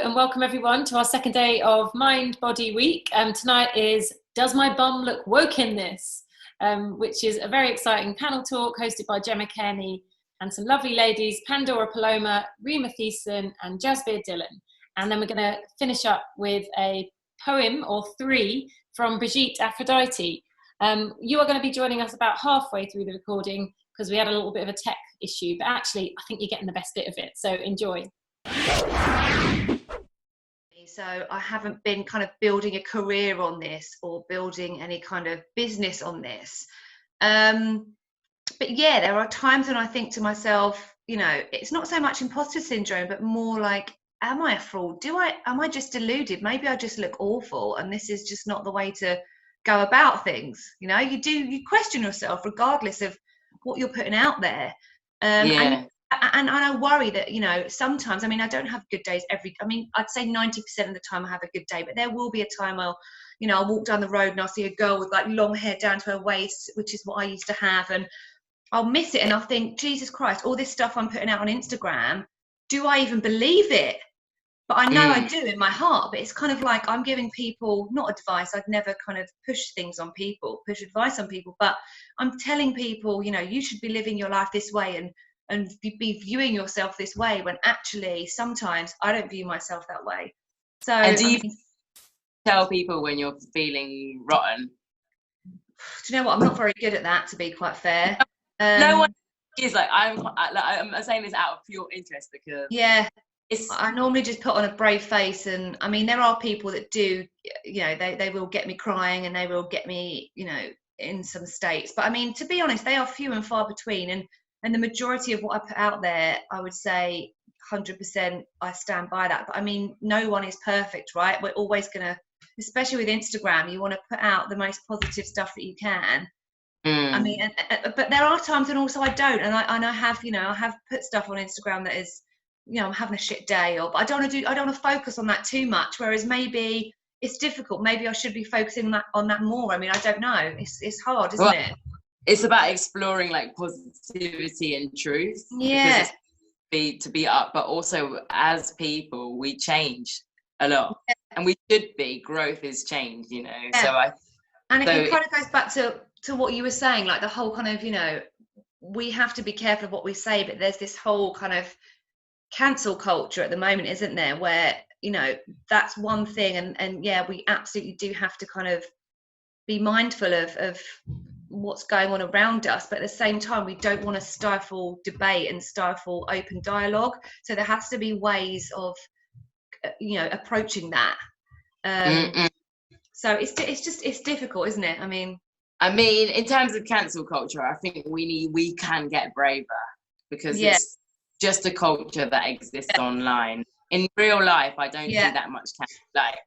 and welcome everyone to our second day of Mind Body Week. Tonight is Does My Bum Look Woke in This? Which is a very exciting panel talk hosted by Gemma Kearney and some lovely ladies, Pandora Paloma, Rima Thiessen and Jasbir Dillon. And then we're going to finish up with a poem or three from Brigitte Aphrodite. You are going to be joining us about halfway through the recording because we had a little bit of a tech issue, but actually I think you're getting the best bit of it, so enjoy. So I haven't been kind of building a career on this or building any kind of business on this. But yeah, there are times when I think to myself, you know, it's not so much imposter syndrome, but more like, am I a fraud? Am I just deluded? Maybe I just look awful and this is just not the way to go about things. You know, you question yourself regardless of what you're putting out there. And I worry that, you know, sometimes, I mean, I don't have good days I'd say 90% of the time I have a good day, but there will be a time I'll walk down the road and I'll see a girl with like long hair down to her waist, which is what I used to have, and I'll miss it and I'll think, Jesus Christ, all this stuff I'm putting out on Instagram, do I even believe it? But I know I do in my heart, but it's kind of like I'm giving people, not advice, I'd never kind of push advice on people, but I'm telling people, you know, you should be living your life this way and be viewing yourself this way, when actually sometimes I don't view myself that way. So, and do you tell people when you're feeling rotten? Do you know what? I'm not very good at that, to be quite fair. No one is. I'm saying this out of pure interest because I normally just put on a brave face, and I mean there are people that do, you know, they will get me crying and they will get me, you know, in some states. But I mean, to be honest, they are few and far between, and the majority of what I put out there, I would say 100% I stand by that. But I mean, no one is perfect, right? We're always going to, especially with Instagram, you want to put out the most positive stuff that you can. I mean, but there are times when also I don't. And I have, you know, I have put stuff on Instagram that is, you know, I'm having a shit day, but I don't want to focus on that too much. Whereas maybe it's difficult. Maybe I should be focusing on that more. I mean, I don't know. It's hard, isn't it? It's about exploring like positivity and truth. Yeah. Because to be up, but also as people, we change a lot, and we should be. Growth is change, you know. Yeah. It kind of goes back to what you were saying, like the whole kind of, you know, we have to be careful of what we say, but there's this whole kind of cancel culture at the moment, isn't there? Where, you know, that's one thing, and yeah, we absolutely do have to kind of be mindful of what's going on around us, but at the same time we don't want to stifle debate and stifle open dialogue, so there has to be ways of, you know, approaching that. So it's difficult, isn't it? I mean in terms of cancel culture, I think we can get braver, because it's just a culture that exists online. In real life, I don't see that much like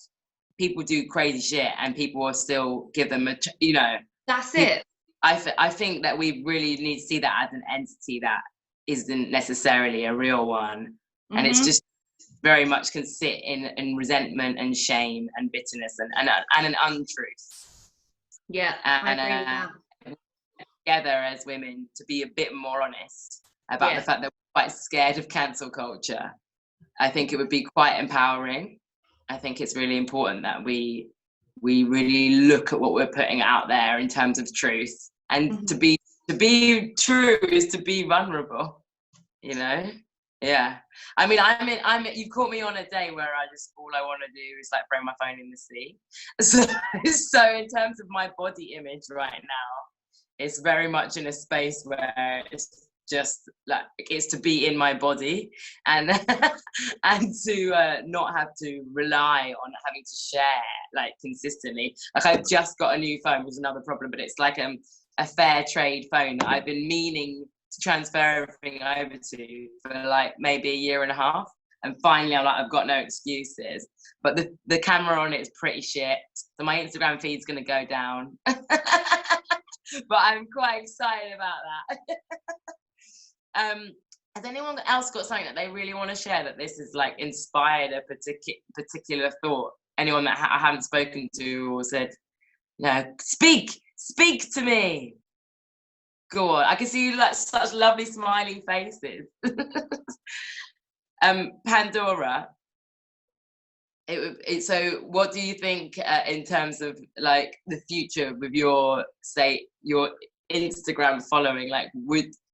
people do crazy shit and people will still give them you know, that's it. I think that we really need to see that as an entity that isn't necessarily a real one. And it's just very much can sit in resentment and shame and bitterness and an untruth. Yeah, I agree with that. Together as women to be a bit more honest about the fact that we're quite scared of cancel culture. I think it would be quite empowering. I think it's really important that we really look at what we're putting out there in terms of truth. And to be true is to be vulnerable, you know? Yeah. I mean, you caught me on a day where all I want to do is like throw my phone in the sea. So in terms of my body image right now, it's very much in a space where it's just like, it's to be in my body and and to not have to rely on having to share like consistently. Like I've just got a new phone, which is another problem, but it's like a fair trade phone that I've been meaning to transfer everything over to for like maybe a year and a half, and finally I've got no excuses. But the camera on it is pretty shit, so my Instagram feed's gonna go down. But I'm quite excited about that. Has anyone else got something that they really want to share, that this is like inspired a particular thought? Anyone that I haven't spoken to or said, no, speak to me. Go on. I can see you like such lovely smiling faces. Pandora, So what do you think in terms of like the future with your Instagram following? Like,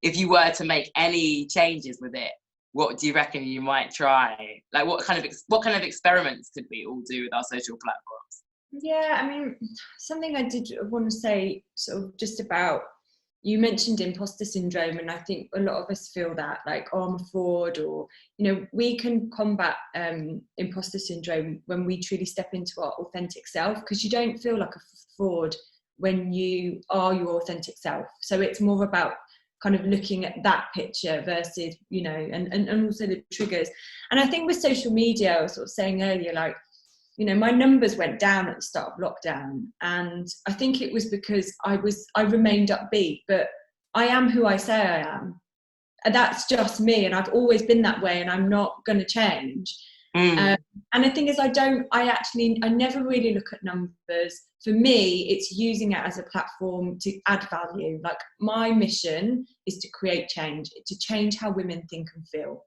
if you were to make any changes with it, what do you reckon you might try? Like, what kind of experiments could we all do with our social platforms? Yeah, I mean, something I did want to say sort of just about, you mentioned imposter syndrome, and I think a lot of us feel that, like, oh, I'm a fraud, or, you know, we can combat imposter syndrome when we truly step into our authentic self, because you don't feel like a fraud when you are your authentic self. So it's more about kind of looking at that picture versus, you know, and also the triggers. And I think with social media, I was sort of saying earlier, like, you know, my numbers went down at the start of lockdown, and I think it was because I remained upbeat, but I am who I say I am, and that's just me, and I've always been that way, and I'm not going to change. And the thing is, I never really look at numbers. For me, it's using it as a platform to add value. Like, my mission is to create change, to change how women think and feel.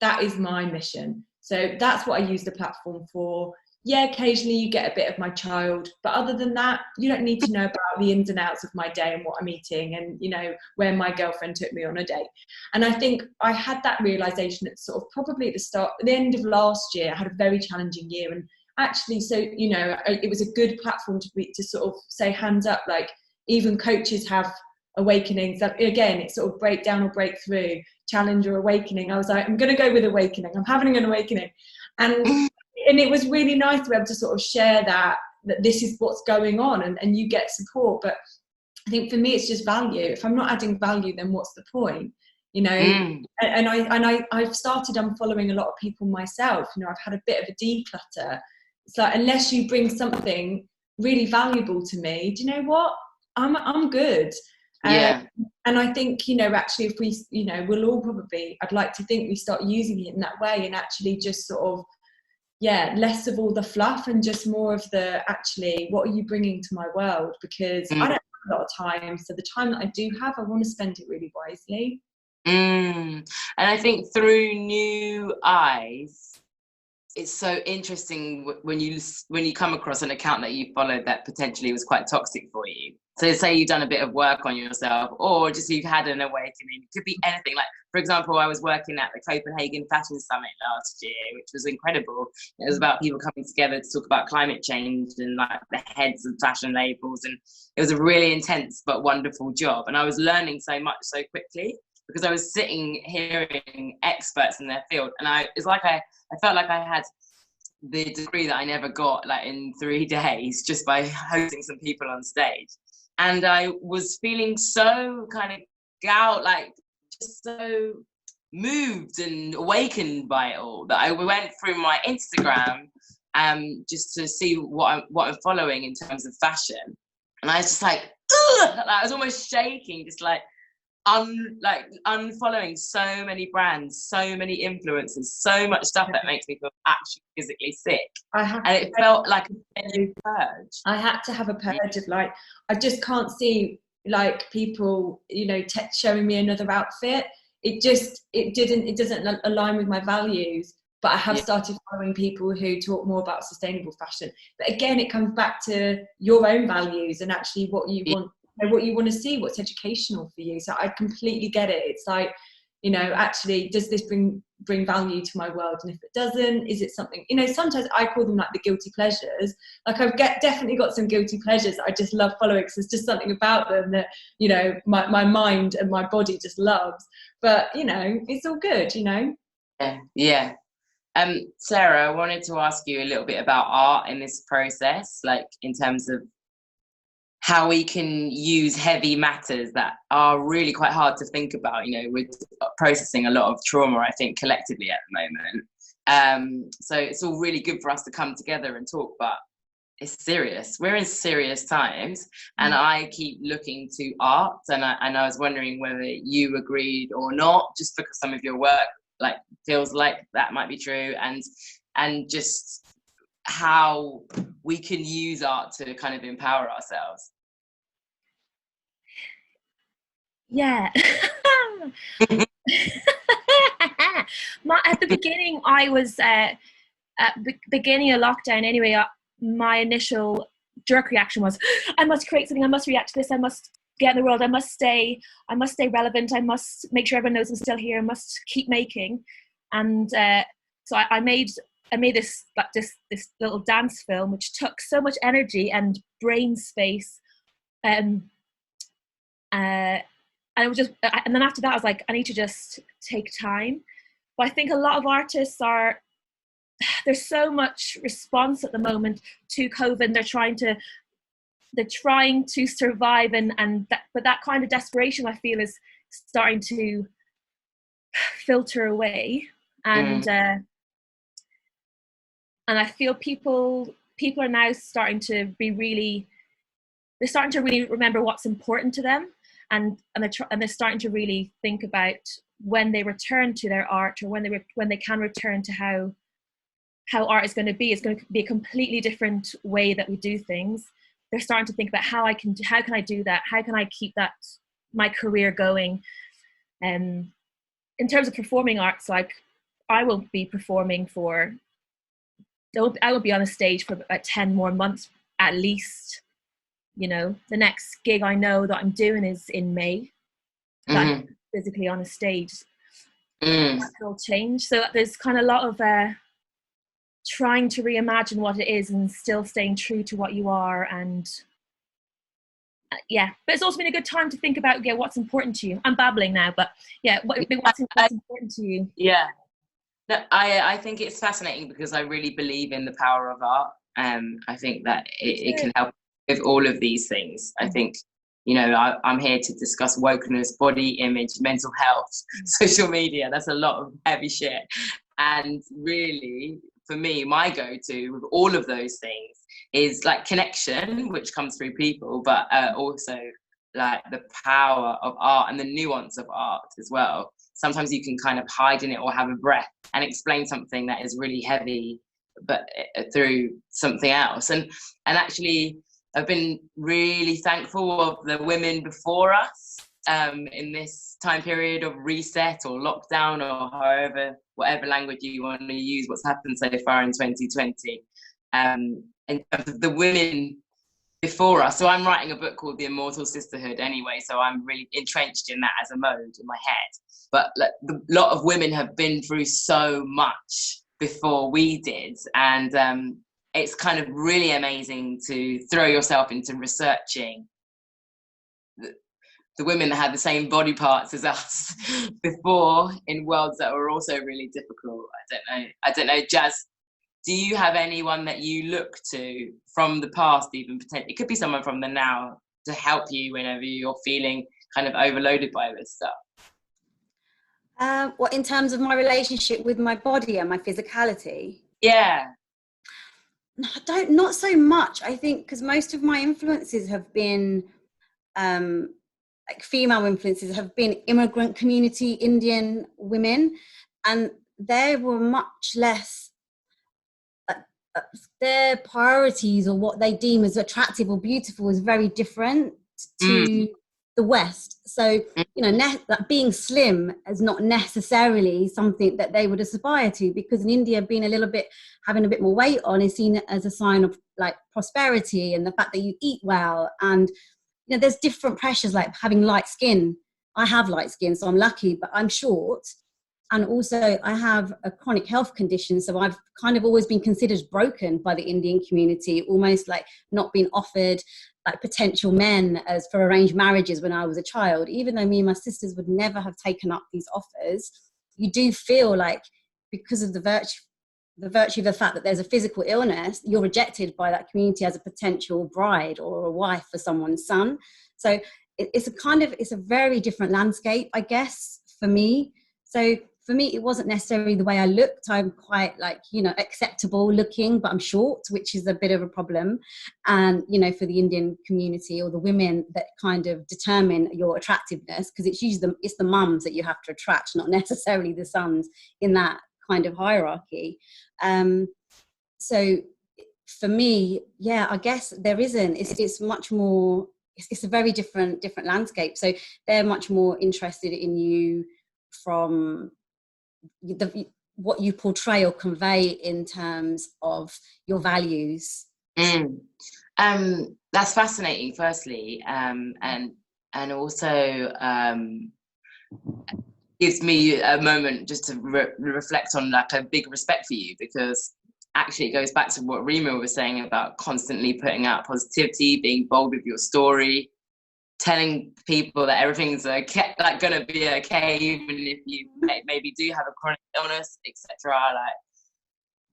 That is my mission. So that's what I use the platform for. Yeah, occasionally you get a bit of my child, but other than that, you don't need to know about the ins and outs of my day and what I'm eating and, you know, where my girlfriend took me on a date. And I think I had that realization at sort of probably at the end of last year. I had a very challenging year, and actually, so, you know, it was a good platform to sort of say, hands up, like, even coaches have awakenings. That, again, it's sort of breakdown or breakthrough, challenge or awakening. I was like, I'm going to go with awakening. I'm having an awakening. And it was really nice to be able to sort of share that this is what's going on, and you get support. But I think for me, it's just value. If I'm not adding value, then what's the point? You know, and I've started unfollowing a lot of people myself. You know, I've had a bit of a declutter. It's like, unless you bring something really valuable to me, do you know what? I'm good. Yeah. And I think, you know, actually, if we, you know, we'll all probably, I'd like to think we start using it in that way, and actually just sort of, yeah, less of all the fluff and just more of the, actually, what are you bringing to my world? Because I don't have a lot of time, so the time that I do have, I want to spend it really wisely. And I think through new eyes, it's so interesting when you come across an account that you followed that potentially was quite toxic for you. So say you've done a bit of work on yourself, or just you've had an awakening. It could be anything. Like, for example, I was working at the Copenhagen Fashion Summit last year, which was incredible. It was about people coming together to talk about climate change and like the heads of fashion labels. And it was a really intense but wonderful job. And I was learning so much so quickly because I was sitting hearing experts in their field. And I felt like I had the degree that I never got, like, in 3 days, just by hosting some people on stage. And I was feeling so kind of like just so moved and awakened by it all, that I went through my Instagram just to see what I'm following in terms of fashion. And I was just like, ugh! Like, I was almost shaking, just like unfollowing so many brands, so many influencers, so much stuff that makes me feel actually physically sick. And it felt like a purge. I had to have a purge of, like, I just can't see, like, people, you know, showing me another outfit. It doesn't align with my values. But I have started following people who talk more about sustainable fashion. But again, it comes back to your own values and actually what you want. What you want to see, what's educational for you. So I completely get it. It's like, you know, actually, does this bring value to my world? And if it doesn't, is it something, you know, sometimes I call them like the guilty pleasures. Like, I've definitely got some guilty pleasures that I just love following, because there's just something about them that, you know, my mind and my body just loves. But, you know, it's all good, you know. Yeah. Sarah, I wanted to ask you a little bit about art in this process, like in terms of how we can use heavy matters that are really quite hard to think about. You know, we're processing a lot of trauma, I think, collectively at the moment. So it's all really good for us to come together and talk, but it's serious. We're in serious times, and I keep looking to art, and I was wondering whether you agreed or not, just because some of your work like feels like that might be true, and just how we can use art to kind of empower ourselves. Yeah. At the beginning, I was at the beginning of lockdown anyway, my initial jerk reaction was, I must create something, I must react to this, I must get in the world, I must stay relevant, I must make sure everyone knows I'm still here, I must keep making. And so I made this little dance film, which took so much energy and brain space. And I was and then after that I was like, I need to just take time. But I think a lot of artists there's so much response at the moment to COVID. They're trying to survive, but that kind of desperation, I feel, is starting to filter away. And I feel people are now starting to really remember what's important to them, and they're starting to really think about when they return to their art, or when they can return to how art is going to be. It's going to be a completely different way that we do things. They're starting to think about how can I do that? How can I keep my career going? In terms of performing arts, like I will be performing I will be on a stage for about 10 more months at least. You know, the next gig I know that I'm doing is in May. That I'm physically on a stage. That will change. So there's kind of a lot of trying to reimagine what it is and still staying true to what you are. And but it's also been a good time to think about what's important to you. I'm babbling now, but what's important to you? Yeah. No, I think it's fascinating because I really believe in the power of art. I think that it can help with all of these things. I think, you know, I'm here to discuss wokeness, body image, mental health, social media. That's a lot of heavy shit. And really, for me, my go-to with all of those things is like connection, which comes through people, but also like the power of art and the nuance of art as well. Sometimes you can kind of hide in it or have a breath and explain something that is really heavy, but through something else. And actually, I've been really thankful of the women before us in this time period of reset or lockdown, or whatever language you want to use, what's happened so far in 2020. In terms of the women before us. So I'm writing a book called The Immortal Sisterhood anyway, so I'm really entrenched in that as a mode in my head. But a lot of women have been through so much before we did, and it's kind of really amazing to throw yourself into researching the women that had the same body parts as us before in worlds that were also really difficult. I don't know, Jazz, do you have anyone that you look to from the past, even potentially? It could be someone from the now, to help you whenever you're feeling kind of overloaded by this stuff. What, in terms of my relationship with my body and my physicality? Yeah. Not so much, I think, because most of my influences have been, like female influences have been immigrant community Indian women, and they were much less, their priorities or what they deem as attractive or beautiful is very different to the West. So, you know, that being slim is not necessarily something that they would aspire to, because in India, having a bit more weight on is seen as a sign of like prosperity and the fact that you eat well. And, you know, there's different pressures, like having light skin. I have light skin, so I'm lucky, but I'm short. And also I have a chronic health condition. So I've kind of always been considered broken by the Indian community, almost like not being offered like potential men as for arranged marriages when I was a child. Even though me and my sisters would never have taken up these offers, you do feel like because of the virtue of the fact that there's a physical illness, you're rejected by that community as a potential bride or a wife for someone's son. So it's a very different landscape, I guess, for me. So for me, it wasn't necessarily the way I looked. I'm quite like, you know, acceptable looking, but I'm short, which is a bit of a problem. And, you know, for the Indian community or the women that kind of determine your attractiveness, because it's usually it's the mums that you have to attract, not necessarily the sons in that kind of hierarchy. So for me, yeah, I guess there isn't. It's much more. It's a very different landscape. So they're much more interested in you from what you portray or convey in terms of your values. That's fascinating, firstly, and also gives me a moment just to reflect on like a big respect for you, because actually it goes back to what Rima was saying about constantly putting out positivity, being bold with your story, telling people that everything's okay, like gonna be okay, even if you maybe do have a chronic illness, etc. Like,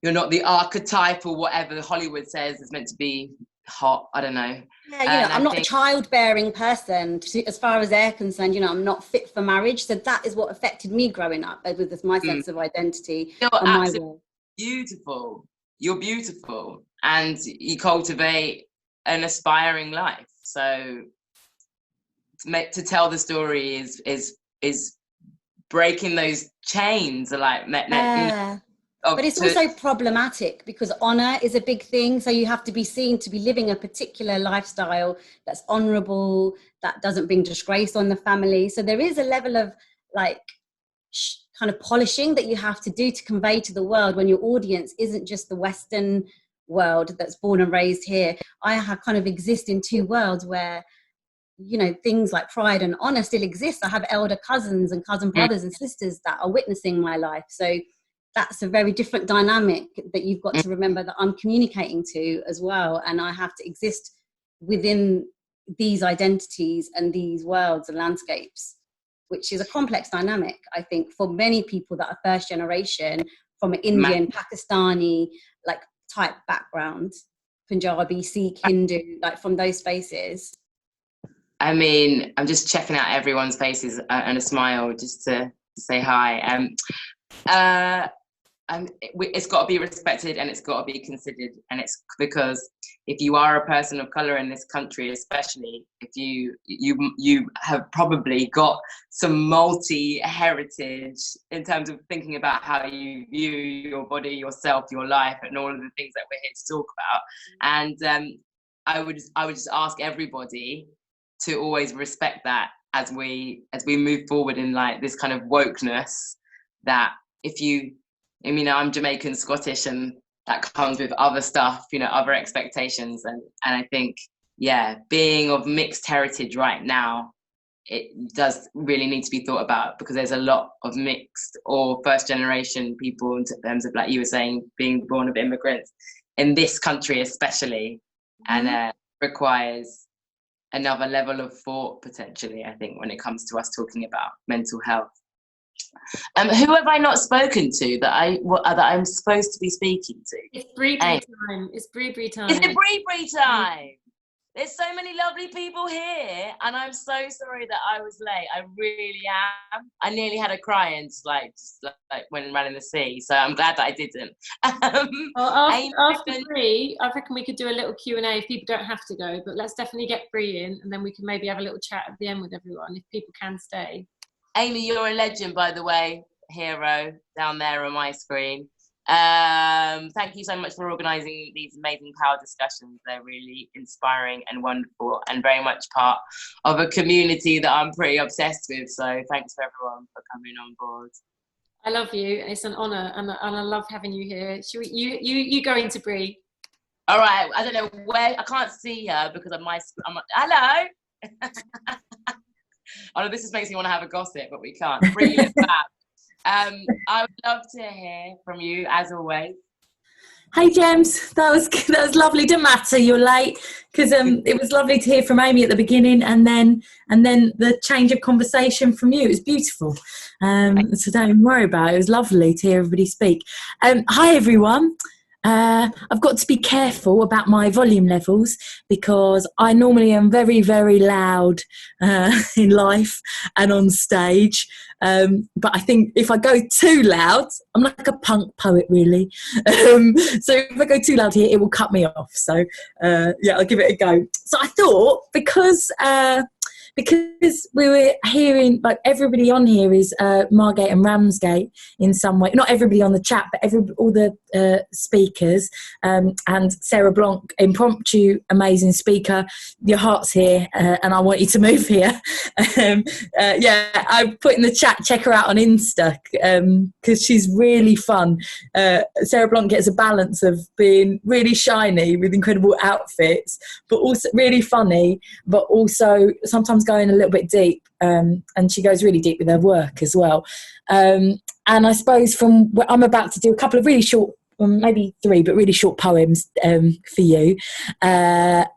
you're not the archetype or whatever Hollywood says is meant to be hot. I don't know. Yeah, I'm not a childbearing person as far as they're concerned. I'm not fit for marriage. So that is what affected me growing up with my sense of identity. You're absolutely beautiful. You're beautiful, and you cultivate an aspiring life. So to tell the story is breaking those chains, like but it's also problematic because honor is a big thing. So you have to be seen to be living a particular lifestyle that's honorable, that doesn't bring disgrace on the family. So there is a level of like kind of polishing that you have to do to convey to the world when your audience isn't just the Western world that's born and raised here. I have kind of exist in two worlds where, things like pride and honor still exist. I have elder cousins and cousin brothers and sisters that are witnessing my life. So that's a very different dynamic that you've got to remember that I'm communicating to as well. And I have to exist within these identities and these worlds and landscapes, which is a complex dynamic, I think, for many people that are first generation from an Indian, Pakistani, like type background, Punjabi, Sikh, Hindu, like from those spaces. I mean, I'm just checking out everyone's faces and a smile just to say hi. It's got to be respected and it's got to be considered, and it's because if you are a person of color in this country, especially if you have probably got some multi-heritage in terms of thinking about how you view your body, yourself, your life, and all of the things that we're here to talk about. And I would just ask everybody to always respect that as we move forward in like this kind of wokeness, that I'm Jamaican, Scottish, and that comes with other stuff, other expectations. And I think, being of mixed heritage right now, it does really need to be thought about, because there's a lot of mixed or first generation people in terms of, like you were saying, being born of immigrants in this country especially, and requires another level of thought potentially, I think, when it comes to us talking about mental health. Who have I not spoken to that I'm supposed to be speaking to? It's Bree time. It's Bree time. Is it Bree time? There's so many lovely people here, and I'm so sorry that I was late. I really am. I nearly had a cry and just like when ran in the sea. So I'm glad that I didn't. After Bree, I reckon we could do a little Q&A if people don't have to go. But let's definitely get Bree in, and then we can maybe have a little chat at the end with everyone if people can stay. Amy, you're a legend, by the way, hero down there on my screen. Thank you so much for organising these amazing power discussions. They're really inspiring and wonderful, and very much part of a community that I'm pretty obsessed with. So thanks for everyone for coming on board. I love you. It's an honour, and I love having you here. You go into Bree. All right. I don't know where. I can't see her because of my. Hello. Oh, this just makes me want to have a gossip, but we can't. Bree is back. I would love to hear from you, as always. Hey, James, that was lovely. Didn't matter you're late, because it was lovely to hear from Amy at the beginning, and then the change of conversation from you. It was beautiful. So don't worry about it. It was lovely to hear everybody speak. Hi, everyone. I've got to be careful about my volume levels, because I normally am very, very loud in life and on stage. But I think if I go too loud, I'm like a punk poet, really. So if I go too loud here, it will cut me off. So I'll give it a go. So I thought, because because we were hearing, like, everybody on here is Margate and Ramsgate in some way. Not everybody on the chat, but all the speakers, and Sarah Blanc, impromptu, amazing speaker. Your heart's here, and I want you to move here. I put in the chat, check her out on Insta, because she's really fun. Sarah Blanc gets a balance of being really shiny with incredible outfits, but also really funny, but also sometimes going a little bit deep, and she goes really deep with her work as well. And I suppose I'm about to do a couple of really short, maybe 3, but really short poems for you. But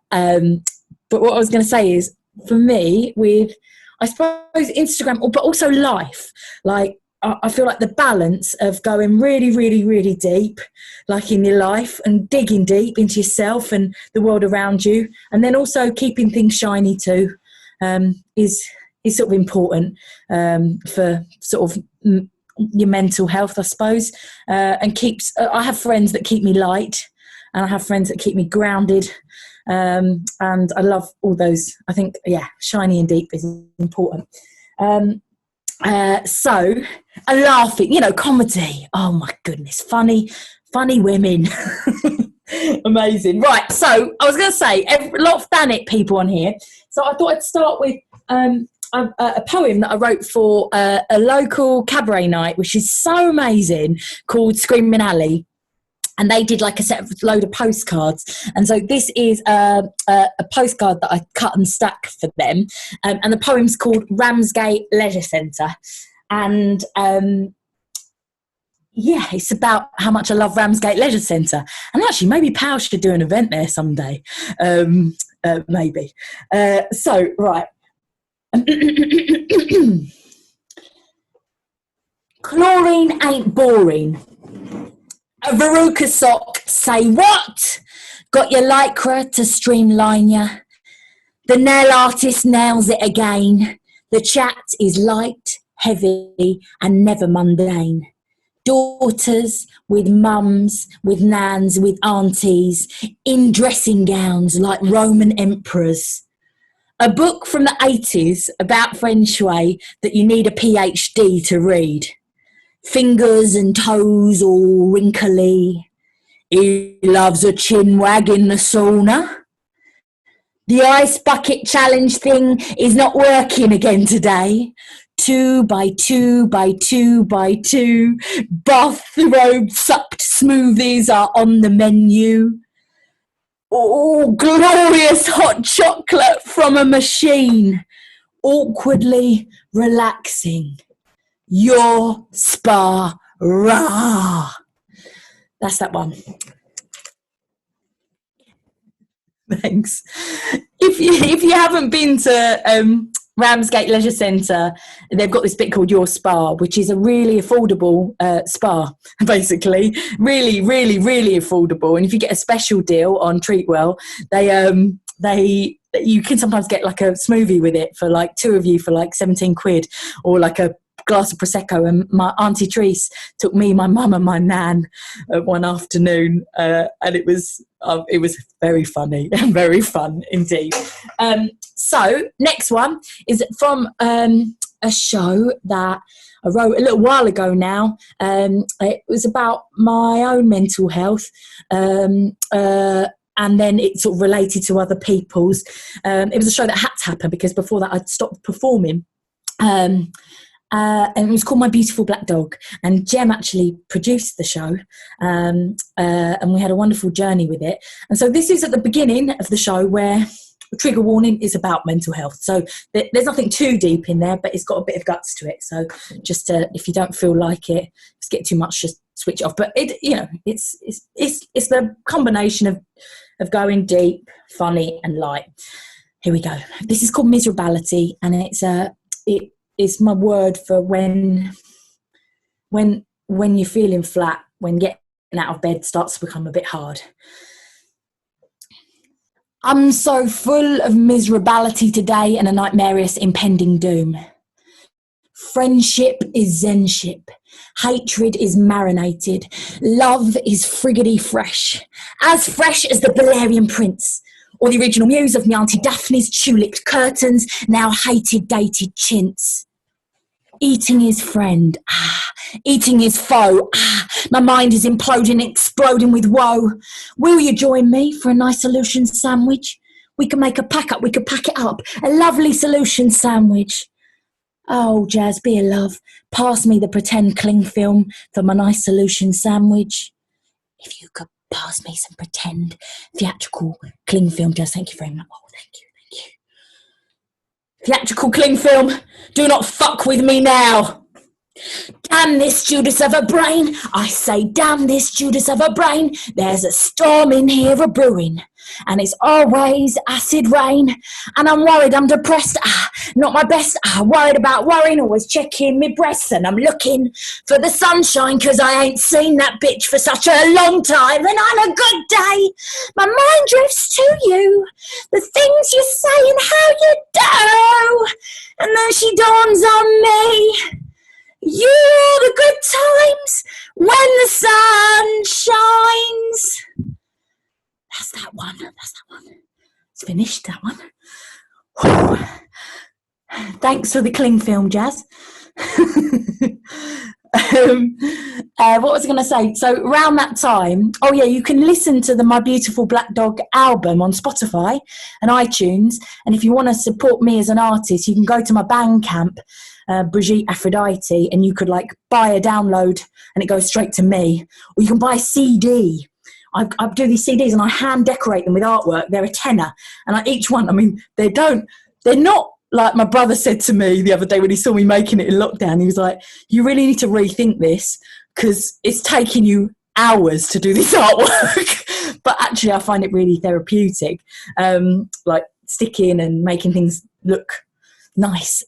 what I was going to say is, for me, with, I suppose, Instagram, but also life, like, I feel like the balance of going really, really, really deep, like in your life, and digging deep into yourself and the world around you, and then also keeping things shiny too, is sort of important for sort of your mental health, I suppose, and keeps. I have friends that keep me light, and I have friends that keep me grounded, and I love all those. I think, shiny and deep is important. So, and laughing, comedy. Oh my goodness, funny women. Amazing. Right, so I was going to say, a lot of Thanet people on here. So I thought I'd start with a poem that I wrote for a local cabaret night, which is so amazing, called Screaming Alley. And they did like a load of postcards. And so this is a postcard that I cut and stack for them. And the poem's called Ramsgate Leisure Centre. And it's about how much I love Ramsgate Leisure Centre. And actually, maybe POW should do an event there someday. Maybe. So, right. Chlorine ain't boring. A Veruca sock, say what? Got your lycra to streamline ya. The nail artist nails it again. The chat is light, heavy, and never mundane. Daughters with mums, with nans, with aunties, in dressing gowns like Roman emperors. A book from the 80s about feng shui that you need a PhD to read. Fingers and toes all wrinkly. He loves a chin wag in the sauna. The ice bucket challenge thing is not working again today. 2 by 2 by 2 by 2 bathrobe sucked smoothies are on the menu. Oh, glorious hot chocolate from a machine, awkwardly relaxing. Your spa, rah. That's that one. Thanks. If you haven't been to Ramsgate Leisure Centre, they've got this bit called Your Spa, which is a really affordable spa, basically. Really, really, really affordable. And if you get a special deal on Treatwell, you can sometimes get like a smoothie with it for like 2 of you for like 17 quid, or like a glass of Prosecco. And my Auntie Therese took me, my mum and my nan one afternoon, and it was very funny and very fun indeed. So next one is from a show that I wrote a little while ago now. It was about my own mental health, and then it sort of related to other people's. It was a show that had to happen because before that I'd stopped performing. And it was called My Beautiful Black Dog, and Jem actually produced the show, and we had a wonderful journey with it. And so this is at the beginning of the show where the trigger warning is about mental health. So there's nothing too deep in there, but it's got a bit of guts to it. So just if you don't feel like it, if it's getting too much, just switch it off. But it's the combination of going deep, funny, and light. Here we go. This is called Miserability, and it's my word for when you're feeling flat, when getting out of bed starts to become a bit hard. I'm so full of miserability today and a nightmarious impending doom. Friendship is zenship. Hatred is marinated. Love is friggity fresh. As fresh as the Balerian prince. or the original muse of my Auntie Daphne's tulip curtains, now hated dated chintz. Eating his friend, eating his foe, my mind is imploding, exploding with woe. Will you join me for a nice solution sandwich? We can make a pack up, we could pack it up, a lovely solution sandwich. Oh, Jazz, be a love, pass me the pretend cling film for my nice solution sandwich. If you could pass me some pretend theatrical cling film, Jazz, thank you very much. Oh, thank you. Theatrical cling film, do not fuck with me now. Damn this Judas of a brain, I say damn this Judas of a brain. There's a storm in here a brewing, and it's always acid rain. And I'm worried, I'm depressed, not my best, worried about worrying, always checking my breasts. And I'm looking for the sunshine, cause I ain't seen that bitch for such a long time. And on a good day, my mind drifts to you, the things you say and how you do. And then she dawns on me, you're the good times when the sun shines. That's that one. It's finished, that one. Whew. Thanks for the cling film, Jazz. What was I going to say? So around that time, oh yeah, you can listen to the My Beautiful Black Dog album on Spotify and iTunes. And if you want to support me as an artist, you can go to my Bandcamp, Brigitte Aphrodite, and you could like buy a download and it goes straight to me. Or you can buy a CD. I do these CDs and I hand decorate them with artwork. They're a tenner. And each one, I mean, they're not like my brother said to me the other day when he saw me making it in lockdown. He was like, you really need to rethink this because it's taking you hours to do this artwork. But actually, I find it really therapeutic, like sticking and making things look nice.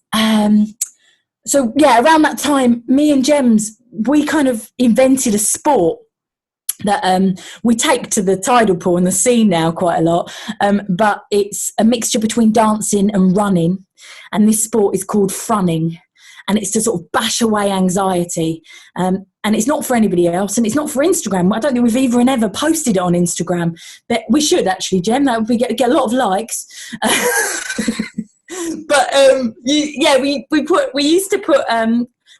So, yeah, around that time, me and Gems, we kind of invented a sport that we take to the tidal pool and the sea now quite a lot, but it's a mixture between dancing and running, and this sport is called frunning, and it's to sort of bash away anxiety, and it's not for anybody else, and it's not for Instagram. I don't think we've even ever posted it on Instagram, but we should actually, Jem. That would get a lot of likes. But we used to put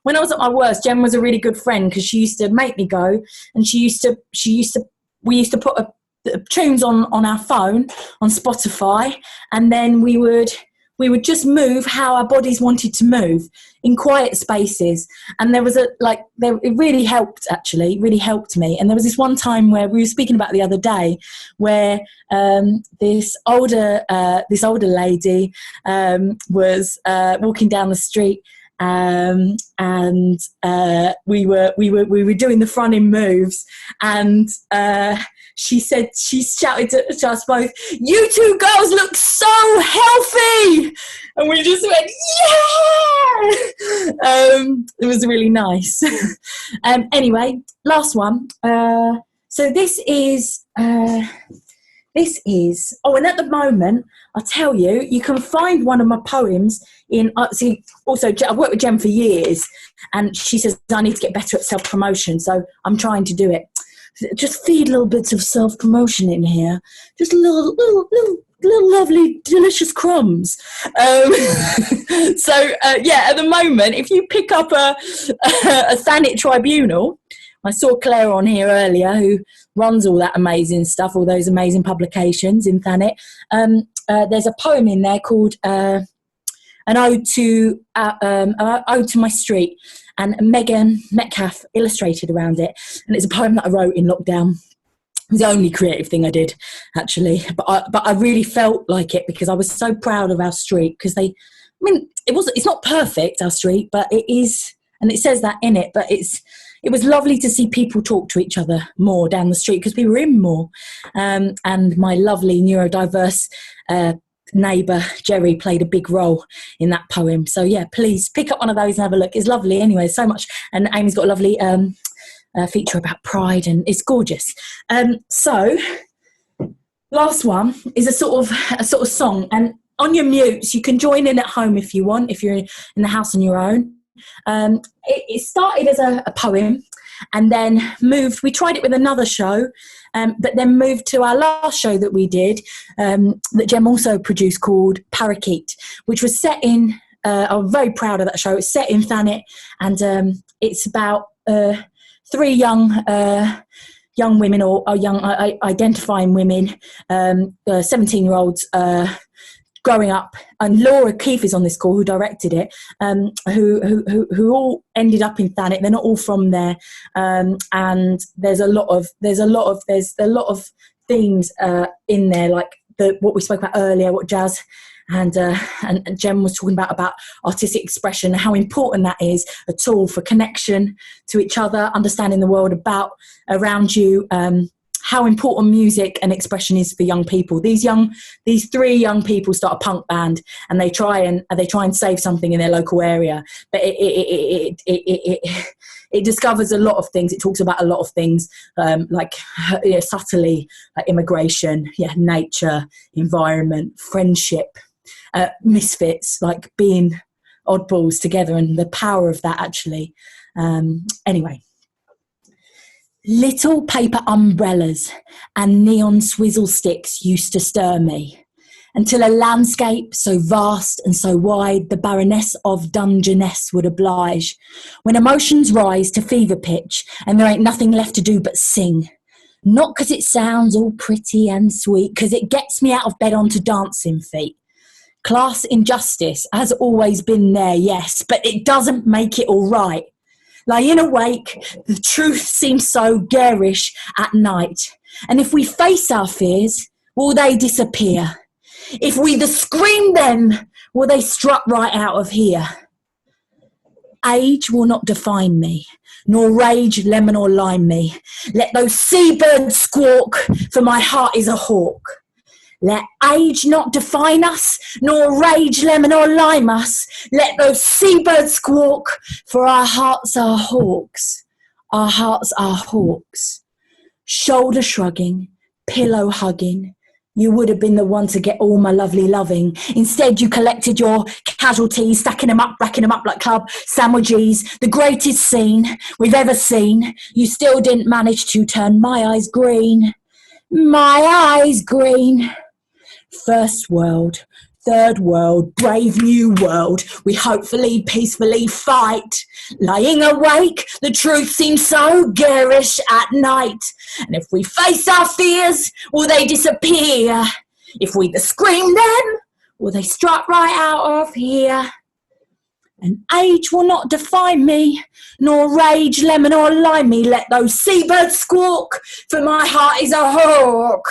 when I was at my worst, Jem was a really good friend because she used to make me go, and we used to put tunes on our phone on Spotify, and then we would just move how our bodies wanted to move in quiet spaces. And there was it really helped, actually, really helped me. And there was this one time where we were speaking about the other day where this older lady was walking down the street, and we were doing the front-end moves, and she shouted to us both, "You two girls look so healthy!" And we just went, yeah! It was really nice. Anyway, last one. So this is, and at the moment, I'll tell you, you can find one of my poems in, also I've worked with Jem for years, and she says I need to get better at self-promotion, so I'm trying to do it. Just feed little bits of self-promotion in here, just little lovely delicious crumbs. So at the moment, if you pick up a Thanet Tribunal, I saw Claire on here earlier who runs all that amazing stuff, all those amazing publications in Thanet. There's a poem in there called An Ode to My Street, and Megan Metcalf illustrated around it. And it's a poem that I wrote in lockdown. It was the only creative thing I did, actually. But I really felt like it because I was so proud of our street, because it's not perfect, our street, but it is, and it says that in it, but it was lovely to see people talk to each other more down the street because we were in more. And my lovely neurodiverse neighbour, Jerry, played a big role in that poem. So, yeah, please pick up one of those and have a look. It's lovely anyway, so much. And Amy's got a lovely feature about pride, and it's gorgeous. So, last one is a sort of song. And on your mutes, you can join in at home if you want, if you're in the house on your own. It started as a poem, and then we tried it with another show, but then moved to our last show that we did, that Jem also produced, called Parakeet, which was set in, I'm very proud of that show. It's set in Thanet, and it's about 3 young women, or young identifying women, 17-year-olds, growing up, and Laura Keefe is on this call, who directed it, who all ended up in Thanet. They're not all from there, and there's a lot of themes in there, like what we spoke about earlier, what Jazz and Jem was talking about artistic expression, how important that is, a tool for connection to each other, understanding the world around you. How important music and expression is for young people. These 3 young people start a punk band, and they try and save something in their local area. But it discovers a lot of things. It talks about a lot of things, like subtly, like immigration, nature, environment, friendship, misfits, like being oddballs together, and the power of that, actually. Anyway. Little paper umbrellas and neon swizzle sticks used to stir me, until a landscape so vast and so wide the Baroness of Dungeness would oblige, when emotions rise to fever pitch and there ain't nothing left to do but sing. Not 'cause it sounds all pretty and sweet, 'cause it gets me out of bed onto dancing feet. Class injustice has always been there, yes, but it doesn't make it all right. Lying awake, the truth seems so garish at night. And if we face our fears, will they disappear? If we the scream them, will they strut right out of here? Age will not define me, nor rage lemon or lime me. Let those seabirds squawk, for my heart is a hawk. Let age not define us, nor rage lemon or lime us. Let those seabirds squawk, for our hearts are hawks. Our hearts are hawks. Shoulder shrugging, pillow hugging. You would have been the one to get all my lovely loving. Instead, you collected your casualties, stacking them up, racking them up like club sandwiches. The greatest scene we've ever seen. You still didn't manage to turn my eyes green. My eyes green. First world, third world, brave new world, we hopefully peacefully fight. Lying awake, the truth seems so garish at night. And if we face our fears, will they disappear? If we scream them, will they strut right out of here? And age will not define me, nor rage lemon or lime me. Let those seabirds squawk, for my heart is a hawk.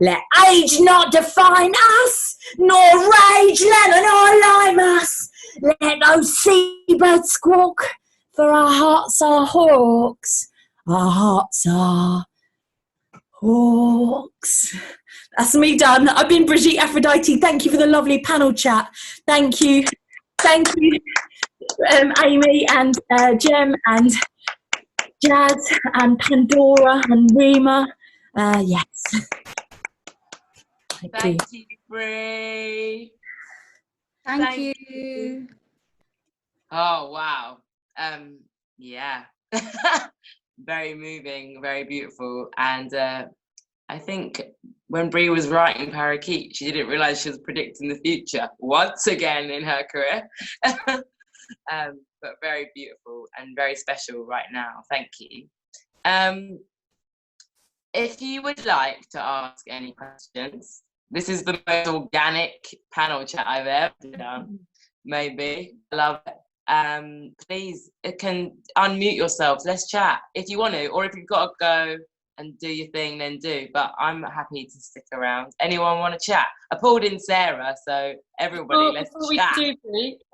Let age not define us, nor rage lemon or lime us. Let those seabirds squawk, for our hearts are hawks. Our hearts are hawks. That's me done. I've been Brigitte Aphrodite. Thank you for the lovely panel chat. Thank you. Thank you, Amy and Jem and Jazz and Pandora and Rima. Yes. Thank you, Bree. Thank you. Oh, wow. Yeah. Very moving, very beautiful. And I think when Bree was writing Parakeet, she didn't realise she was predicting the future once again in her career. But very beautiful and very special right now. Thank you. If you would like to ask any questions, this is the most organic panel chat I've ever done. Maybe. I love it. Please, it can unmute yourselves. Let's chat if you want to, or if you've got to go and do your thing, then do. But I'm happy to stick around. Anyone want to chat? I pulled in Sarah, so everybody, let's chat.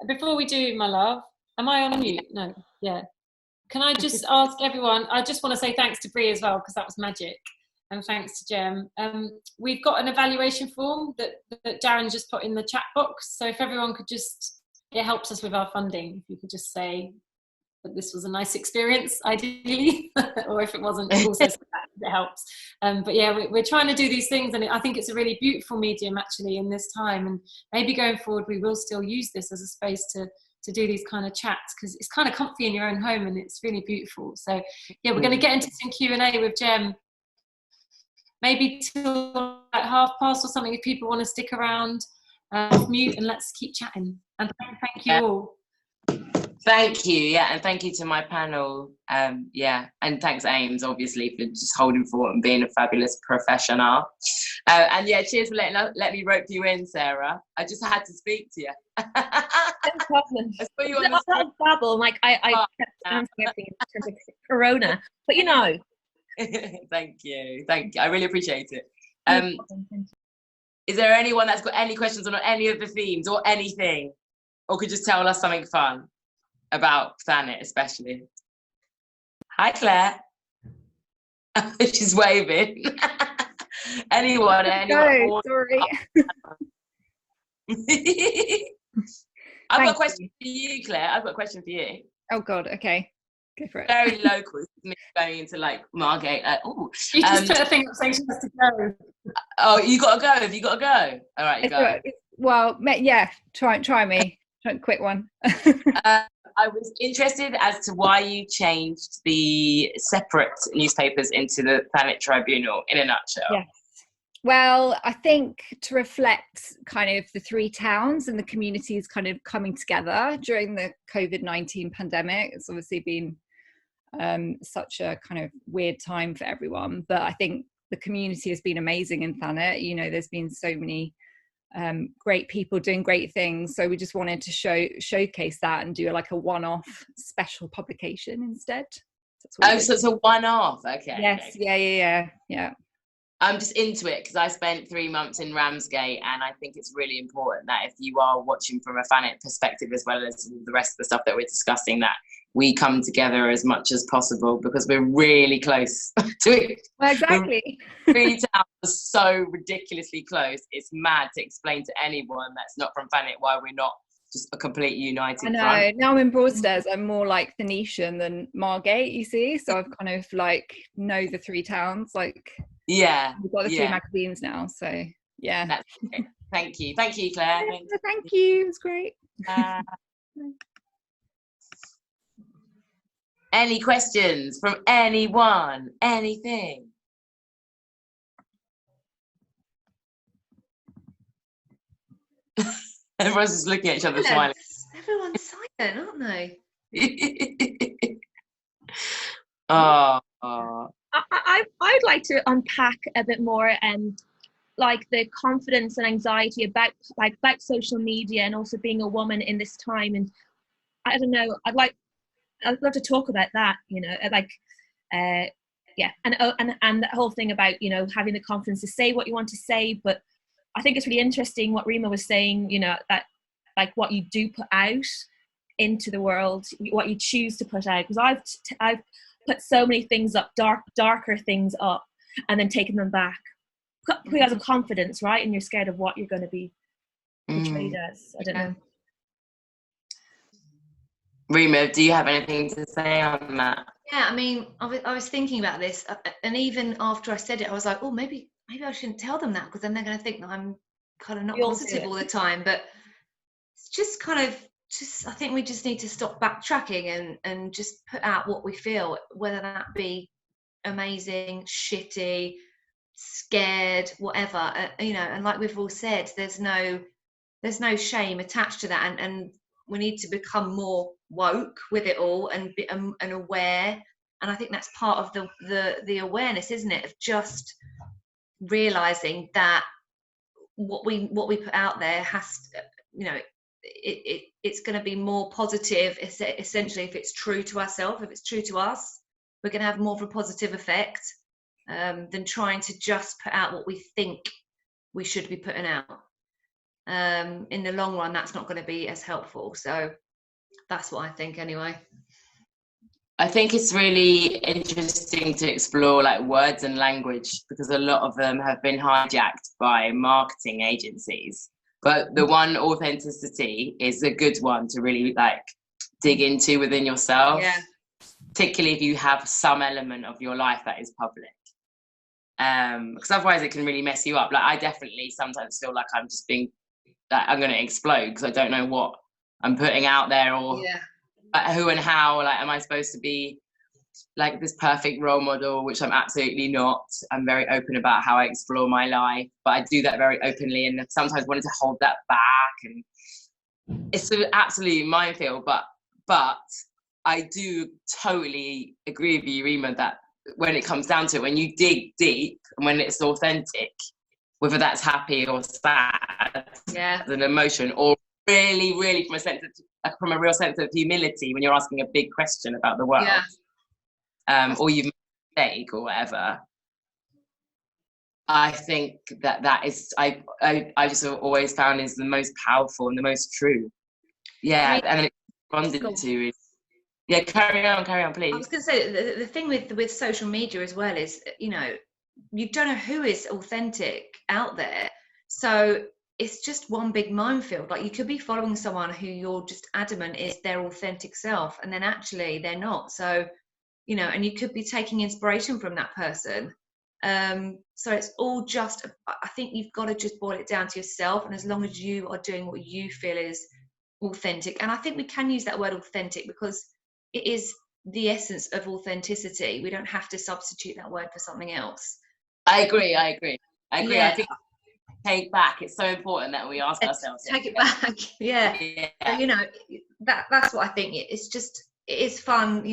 Before we do, my love, am I on mute? No. Yeah. Can I just ask everyone? I just want to say thanks to Bree as well, because that was magic. And thanks to Jem. We've got an evaluation form that Darren just put in the chat box. So if everyone could just, it helps us with our funding. If you could just say that this was a nice experience, ideally, or if it wasn't, also it helps. But yeah, we're trying to do these things, and I think it's a really beautiful medium actually in this time. And maybe going forward, we will still use this as a space to to do these kind of chats, because it's kind of comfy in your own home and it's really beautiful. So yeah, we're going to get into some Q&A with Jem, maybe till like past or something, if people want to stick around. Off mute and let's keep chatting. And thank you all. Thank you, yeah, and thank you to my panel, yeah, and thanks Ames, obviously, for just holding forth and being a fabulous professional. And yeah, cheers for letting me rope you in, Sarah. I just had to speak to you. No problem. I saw you on the screen. Babble, like I kept answering everything in terms of Corona, but you know. Thank you. I really appreciate it. Is there anyone that's got any questions on any of the themes or anything, or could just tell us something fun about Thanet, especially? Hi, Claire. She's waving. anyone? No, sorry. I've got a question for you, Claire. I've got a question for you. Oh God. Okay. Go for it. Very local. This is me going into like Margate. Oh, you just put a thing up saying she has to go. Oh, you got to go. Have you got to go? All right, you go. Well, yeah. Try me. Try a quick one. I was interested as to why you changed the separate newspapers into the Thanet Tribunal, in a nutshell. Yes. Well, I think to reflect kind of the three towns and the communities kind of coming together during the COVID-19 pandemic. It's obviously been such a kind of weird time for everyone, but I think the community has been amazing in Thanet. You know, there's been so many great people doing great things, so we just wanted to showcase that and do like a one-off special publication instead. So it's a one-off. Okay. Yes. Okay. Yeah. I'm just into it because I spent 3 months in Ramsgate, and I think it's really important that if you are watching from a Thanet perspective, as well as the rest of the stuff that we're discussing, that we come together as much as possible, because we're really close to it. Well, exactly. Three towns are so ridiculously close. It's mad to explain to anyone that's not from Thanet why we're not just a complete united front. I know. Now I'm in Broadstairs, I'm more like Phoenician than Margate, you see. So I've kind of like know the three towns. Like, yeah, we've got the three magazines now. So yeah. That's great. Thank you, Claire. Thank you. It was great. Any questions from anyone? Anything? Everyone's just looking at each other, smiling. Everyone's silent, aren't they? I'd like to unpack a bit more like the confidence and anxiety about social media, and also being a woman in this time. And I don't know, I'd love to talk about that, you know, like and that whole thing about, you know, having the confidence to say what you want to say. But I think it's really interesting what Rima was saying, you know, that like what you do put out into the world, what you choose to put out. Because I've put so many things up, darker things up, and then taken them back because of confidence, right? And you're scared of what you're going to be portrayed as. I don't know. Rima, do you have anything to say on that? Yeah, I mean, I was thinking about this, and even after I said it, I was like, oh, maybe I shouldn't tell them that, because then they're going to think that I'm kind of not positive all the time. But it's just kind of, I think we just need to stop backtracking and just put out what we feel, whether that be amazing, shitty, scared, whatever, you know. And like we've all said, there's no shame attached to that, and we need to become more woke with it all and aware. And I think that's part of the awareness, isn't it, of just realizing that what we put out there has to, you know, it's going to be more positive, essentially, if it's true to ourselves, if it's true to us, we're going to have more of a positive effect than trying to just put out what we think we should be putting out. In the long run, that's not going to be as helpful. So that's what I think anyway. I think it's really interesting to explore like words and language, because a lot of them have been hijacked by marketing agencies. But the one, authenticity, is a good one to really like dig into within yourself. Yeah. Particularly if you have some element of your life that is public. Because otherwise it can really mess you up. Like I definitely sometimes feel like I'm just being, like I'm going to explode because I don't know what I'm putting out there, or who and how, like, am I supposed to be like this perfect role model, which I'm absolutely not. I'm very open about how I explore my life, but I do that very openly, and sometimes wanted to hold that back, and it's an absolute minefield. But I do totally agree with you, Rima, that when it comes down to it, when you dig deep and when it's authentic, whether that's happy or sad, as an emotion, or really from a real sense of humility when you're asking a big question about the world, or you've made a mistake or whatever, I think that is, I just have always found is the most powerful and the most true. And then it responded to carry on, please. I was going to say, the thing with social media as well is, you don't know who is authentic out there, so it's just one big minefield. Like, you could be following someone who you're just adamant is their authentic self, and then actually they're not. So, and you could be taking inspiration from that person. So it's all just, I think you've got to just boil it down to yourself, and as long as you are doing what you feel is authentic, and I think we can use that word authentic because it is the essence of authenticity. We don't have to substitute that word for something else. I agree. I think take back, it's so important that we ask ourselves, take it back. That's what I think. It is fun,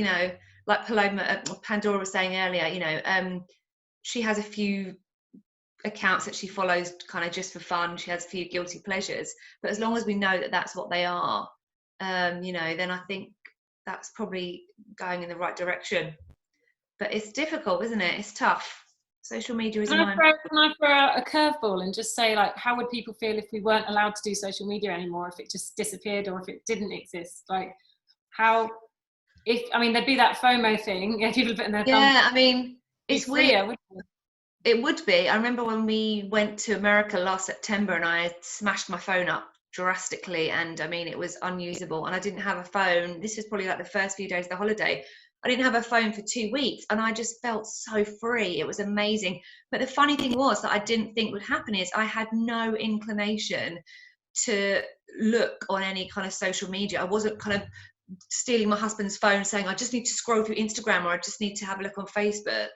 like Pandora was saying earlier, she has a few accounts that she follows kind of just for fun. She has a few guilty pleasures, but as long as we know that that's what they are, then I think that's probably going in the right direction. But it's difficult, isn't it? It's tough. Social media is Can I throw out a curveball and just say, like, how would people feel if we weren't allowed to do social media anymore, if it just disappeared or if it didn't exist? Like, there'd be that FOMO thing. Yeah, people putting their thumbs. It's weird. It would be. I remember when we went to America last September and I smashed my phone up drastically, and it was unusable, and I didn't have a phone. This was probably like the first few days of the holiday. I didn't have a phone for 2 weeks, and I just felt so free. It was amazing. But the funny thing was that I didn't think would happen is I had no inclination to look on any kind of social media. I wasn't kind of stealing my husband's phone saying, I just need to scroll through Instagram, or I just need to have a look on Facebook.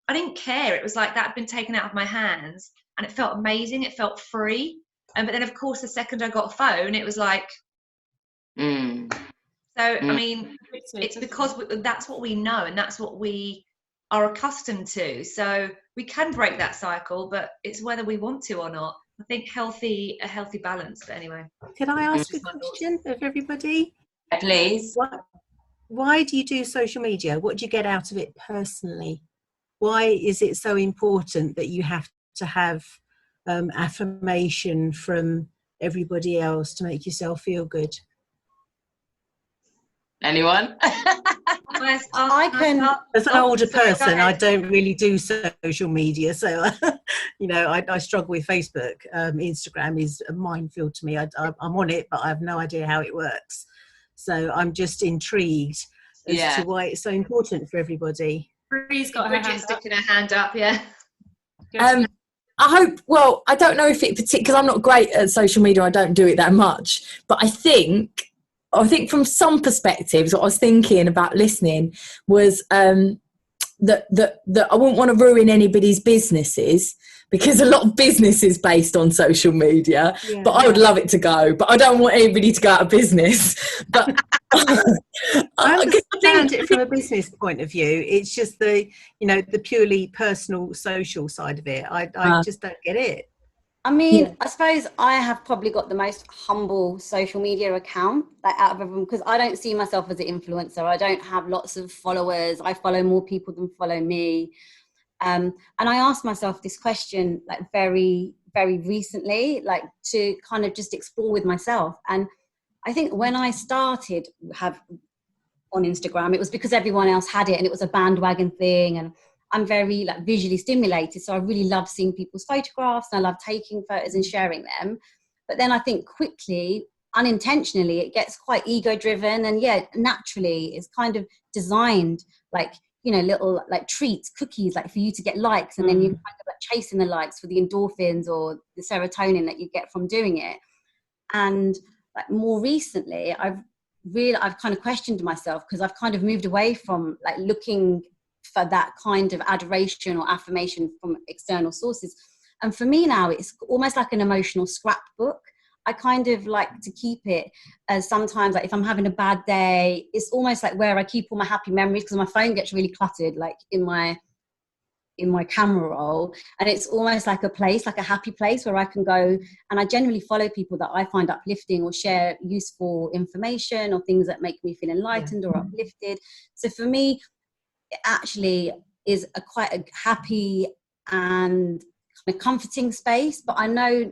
I didn't care. It was like that had been taken out of my hands, and it felt amazing. It felt free. But then, of course, the second I got a phone, it was like... So, it's because that's what we know, and that's what we are accustomed to. So we can break that cycle, but it's whether we want to or not. I think a healthy balance. But anyway. Can I ask a question of everybody? Please. Why do you do social media? What do you get out of it personally? Why is it so important that you have to have affirmation from everybody else to make yourself feel good? Anyone? I can. As an older person, I don't really do social media, so I struggle with Facebook. Instagram is a minefield to me. I'm on it, but I have no idea how it works. So I'm just intrigued as to why it's so important for everybody. Bree's got Bridget's sticking her hand up. Yeah. I hope. Well, I don't know if it because I'm not great at social media. I don't do it that much, but I think from some perspectives, what I was thinking about listening was that I wouldn't want to ruin anybody's businesses, because a lot of business is based on social media, but I would love it to go, but I don't want anybody to go out of business. But I understand it from a business point of view. It's just the purely personal social side of it. I just don't get it. I suppose I have probably got the most humble social media account, like, out of everyone, because I don't see myself as an influencer. I don't have lots of followers. I follow more people than follow me. And I asked myself this question, like, very, very recently, like, to kind of just explore with myself. And I think when I started on Instagram, it was because everyone else had it and it was a bandwagon thing, and I'm very, like, visually stimulated, so I really love seeing people's photographs, and I love taking photos and sharing them. But then I think quickly, unintentionally, it gets quite ego driven, and naturally it's kind of designed like, little, like, treats, cookies, like, for you to get likes, and then you're kind of like chasing the likes for the endorphins or the serotonin that you get from doing it. And like more recently, I've kind of questioned myself, because I've kind of moved away from like looking for that kind of adoration or affirmation from external sources. And for me now, it's almost like an emotional scrapbook. I kind of like to keep it as sometimes, like if I'm having a bad day, it's almost like where I keep all my happy memories, because my phone gets really cluttered, like in my camera roll, and it's almost like a place, like a happy place where I can go, and I generally follow people that I find uplifting or share useful information or things that make me feel enlightened or uplifted. So for me, it actually is quite a happy and kind of comforting space, but I know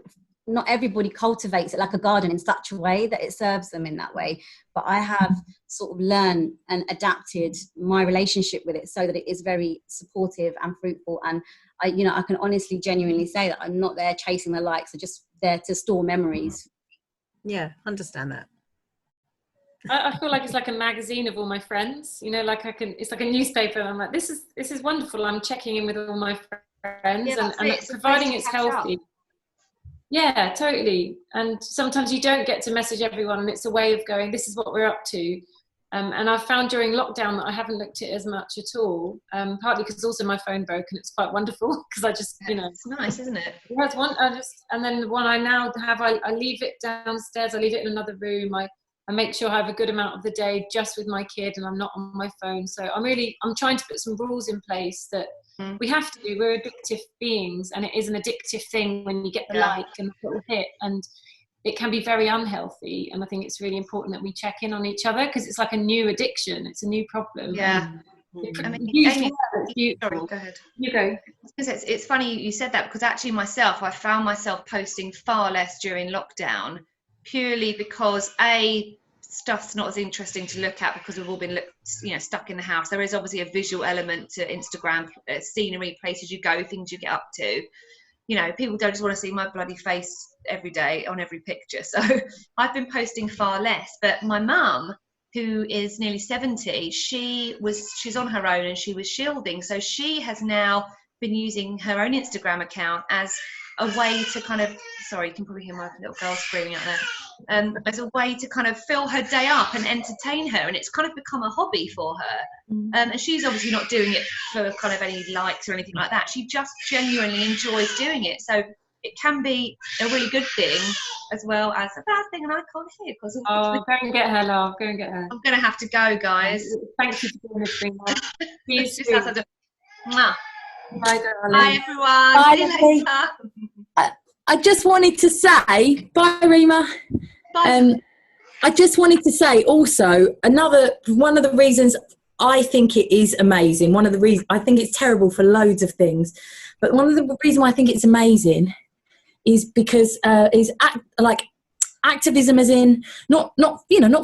not everybody cultivates it like a garden in such a way that it serves them in that way. But I have sort of learned and adapted my relationship with it so that it is very supportive and fruitful. And I can honestly, genuinely say that I'm not there chasing the likes. I'm just there to store memories. Yeah, understand that. I feel like it's like a magazine of all my friends, like it's like a newspaper, and I'm like, this is wonderful. I'm checking in with all my friends, and providing it's healthy. Yeah, totally. And sometimes you don't get to message everyone, and it's a way of going, this is what we're up to. And I've found during lockdown that I haven't looked at it as much at all, partly because also my phone broke, and it's quite wonderful because I just, It's nice, isn't it? Yeah, it's and then the one I now have, I leave it downstairs, I leave it in another room. I make sure I have a good amount of the day just with my kid, and I'm not on my phone. So I'm trying to put some rules in place that we have to do. We're addictive beings, and it is an addictive thing when you get the like and the little hit, and it can be very unhealthy. And I think it's really important that we check in on each other, because it's like a new addiction. It's a new problem. Yeah. I mean, Amy, sorry, go ahead. You go. It's funny you said that, because actually myself, I found myself posting far less during lockdown, purely because stuff's not as interesting to look at, because we've all been stuck in the house. There is obviously a visual element to Instagram, scenery, places you go, things you get up to. People don't just want to see my bloody face every day on every picture. So I've been posting far less. But my mum, who is nearly 70, she's on her own, and she was shielding. So she has now been using her own Instagram account as a way to kind of, sorry, you can probably hear my little girl screaming out there, as a way to kind of fill her day up and entertain her, and it's kind of become a hobby for her. And she's obviously not doing it for kind of any likes or anything like that. She just genuinely enjoys doing it. So it can be a really good thing as well as a bad thing, and I can't hear because go and get her, love. Go and get her. I'm gonna have to go, guys. Thank you for doing this thing. Please. Bye, Bye, everyone. See you later. I just wanted to say bye, Rima. Bye. I just wanted to say also one of the reasons I think it is amazing. One of the reasons I think it's terrible for loads of things, but one of the reasons why I think it's amazing is because activism, as in not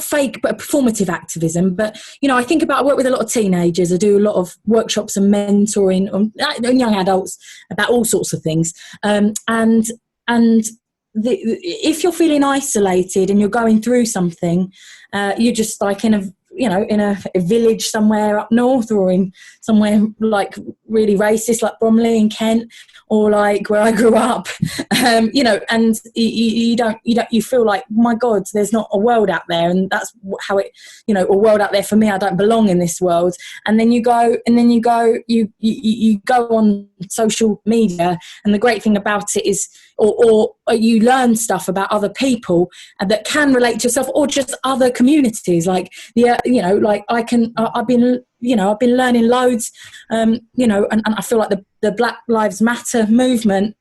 fake, but performative activism. But I think about, I work with a lot of teenagers. I do a lot of workshops and mentoring on young adults about all sorts of things. If you're feeling isolated and you're going through something, you're just like in a village somewhere up north, or in somewhere like really racist like Bromley in Kent, or like where I grew up, and you feel like, my God, there's not a world out there, and that's how it, a world out there for me. I don't belong in this world. And then you go on social media, and the great thing about it is, or you learn stuff about other people that can relate to yourself, or just other communities. Like I've been learning loads, and I feel like the Black Lives Matter movement,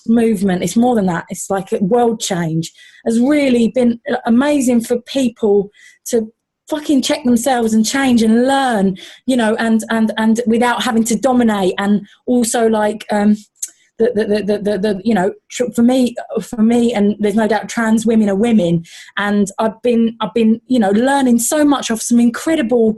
it's more than that. It's like a world change. Has really been amazing for people to fucking check themselves and change and learn, and without having to dominate. And also like, for me, and there's no doubt trans women are women, and I've been learning so much of some incredible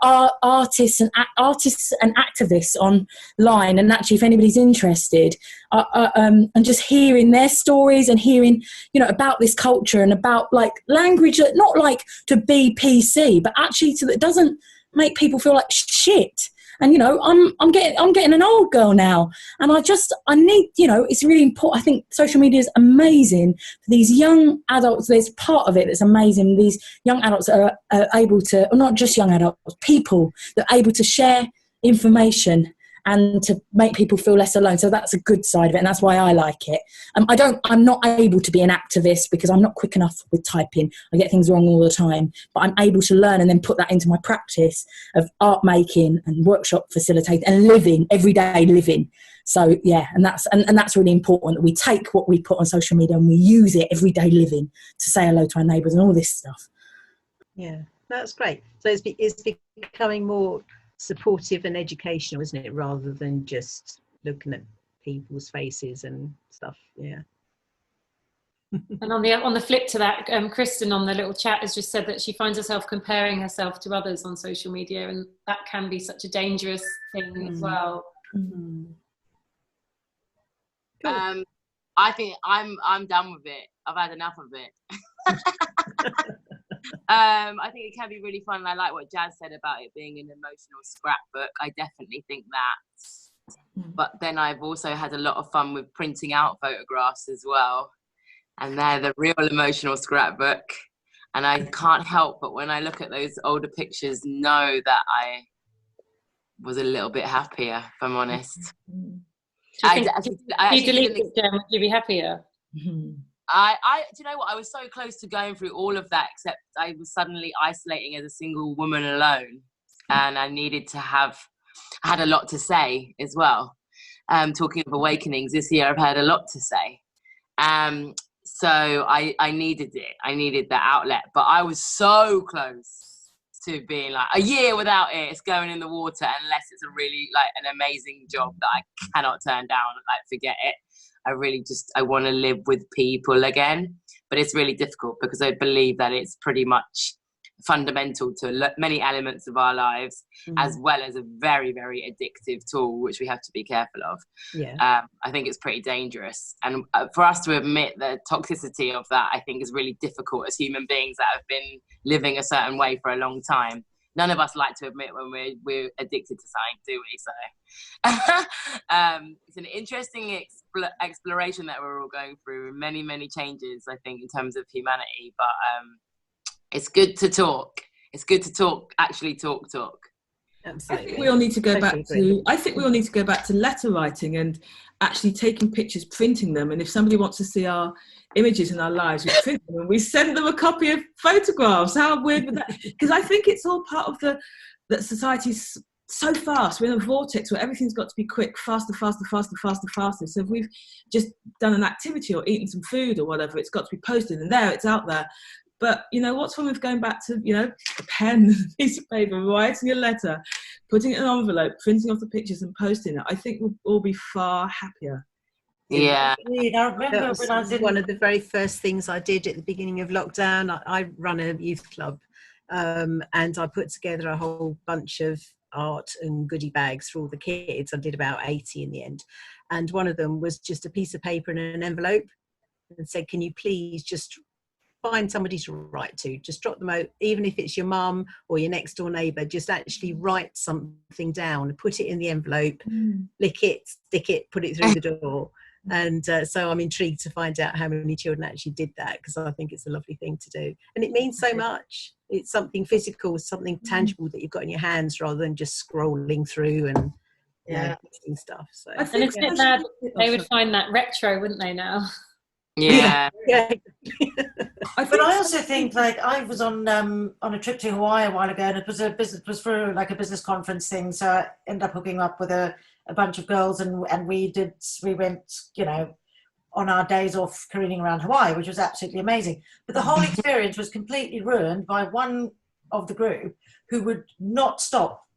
artists and activists online. And actually, if anybody's interested, and just hearing their stories and hearing about this culture and about like language, not like to be PC, but actually that doesn't make people feel like shit. And, you know, I'm getting an old girl now, and I need, you know, it's really important. I think social media is amazing for these young adults. There's part of it that's amazing. These young adults are able to, or not just young adults, people that are able to share information and to make people feel less alone. So that's a good side of it, and that's why I like it. I'm not able to be an activist because I'm not quick enough with typing. I get things wrong all the time, but I'm able to learn and then put that into my practice of art making and workshop facilitating and living, everyday living. So yeah, and that's really important, that we take what we put on social media and we use it everyday living to say hello to our neighbours and all this stuff. Yeah, that's great. So it's becoming more supportive and educational, isn't it, rather than just looking at people's faces and stuff. Yeah. And on the flip to that, Kristen on the little chat has just said that she finds herself comparing herself to others on social media, and that can be such a dangerous thing as well. Cool. I think I'm done with it. I've had enough of it. I think it can be really fun, and I like what Jazz said about it being an emotional scrapbook. I definitely think that. But then I've also had a lot of fun with printing out photographs as well, and they're the real emotional scrapbook. And I can't help but, when I look at those older pictures, know that I was a little bit happier, if I'm honest. If you delete it, Jen, would you be happier? Do you know what? I was so close to going through all of that, except I was suddenly isolating as a single woman alone, and I had a lot to say as well. Talking of awakenings, this year I've had a lot to say. So I needed it. I needed that outlet, but I was so close to being like, a year without it, it's going in the water, unless it's a really like an amazing job that I cannot turn down. Like, forget it. I want to live with people again, but it's really difficult because I believe that it's pretty much fundamental to many elements of our lives, as well as a very, very addictive tool, which we have to be careful of. I think it's pretty dangerous, and for us to admit the toxicity of that, I think is really difficult as human beings that have been living a certain way for a long time. None of us like to admit when we're addicted to something, do we? So it's an interesting exploration that we're all going through. Many, many changes, I think, in terms of humanity. But it's good to talk. It's good to talk. Actually, talk. Absolutely. I think we all need to go back to letter writing and actually taking pictures, printing them. And if somebody wants to see our images in our lives, we print them and we send them a copy of photographs. How weird would that? Because I think it's all part of that society's so fast. We're in a vortex where everything's got to be quick, faster. So if we've just done an activity or eaten some food or whatever, it's got to be posted, and there, it's out there. But, you know, what's wrong with going back to, you know, a pen, a piece of paper, writing a letter, putting it in an envelope, printing off the pictures and posting it? I think we'll all be far happier. Yeah. I remember when I was one of the very first things I did at the beginning of lockdown. I run a youth club, and I put together a whole bunch of art and goodie bags for all the kids. I did about 80 in the end. And one of them was just a piece of paper and an envelope, and said, can you please just find somebody to write to, just drop them out, even if it's your mum or your next door neighbour, just actually write something down, put it in the envelope, lick it, stick it, put it through the door. And so I'm intrigued to find out how many children actually did that, because I think it's a lovely thing to do, and it means so much. It's something physical, something tangible that you've got in your hands, rather than just scrolling through and stuff. So and it's a bit mad they would find that retro, wouldn't they, now? Yeah. But I also think, like, I was on a trip to Hawaii a while ago, and it was for like a business conference thing. So I ended up hooking up with a bunch of girls, and we went, you know, on our days off careening around Hawaii, which was absolutely amazing. But the whole experience was completely ruined by one of the group who would not stop.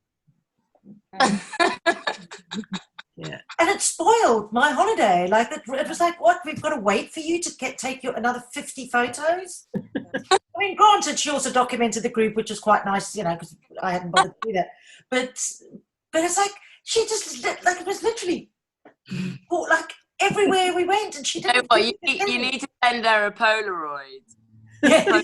Yeah. And it spoiled my holiday. Like, it was like, what? We've got to wait for you to take you another 50 photos? I mean, granted, she also documented the group, which was quite nice, you know, because I hadn't bothered to do that. But it's like, she just, like, it was literally, like, everywhere we went, and she didn't. You need to send her a Polaroid. Yeah.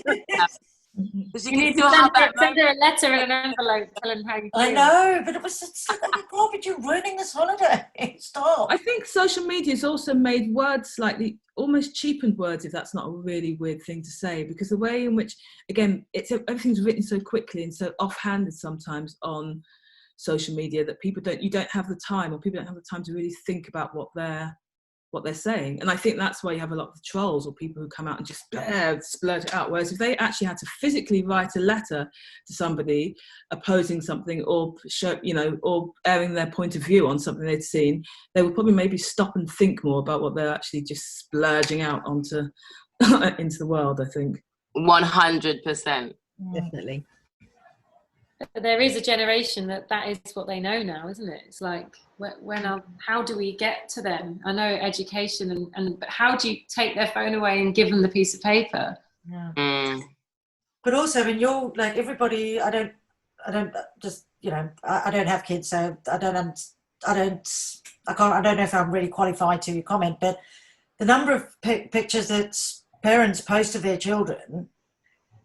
Because You need to send her a letter in an envelope telling how you feel. I know, but it's like, oh my God, but you're ruining this holiday. Stop. I think social media has also made words slightly, almost cheapened words, if that's not a really weird thing to say, because the way in which, again, everything's written so quickly and so offhanded sometimes on social media that people don't have the time to really think about what they're saying. And I think that's why you have a lot of trolls or people who come out and just splurt it out. Whereas if they actually had to physically write a letter to somebody opposing something or or airing their point of view on something they'd seen, they would probably maybe stop and think more about what they're actually just splurging out onto into the world, I think. 100%. Definitely. But there is a generation that is what they know now, isn't it? It's like, how do we get to them? I know education but how do you take their phone away and give them the piece of paper? Yeah. But also, when you're like everybody, I don't have kids, so I don't know if I'm really qualified to comment, but the number of pictures that parents post of their children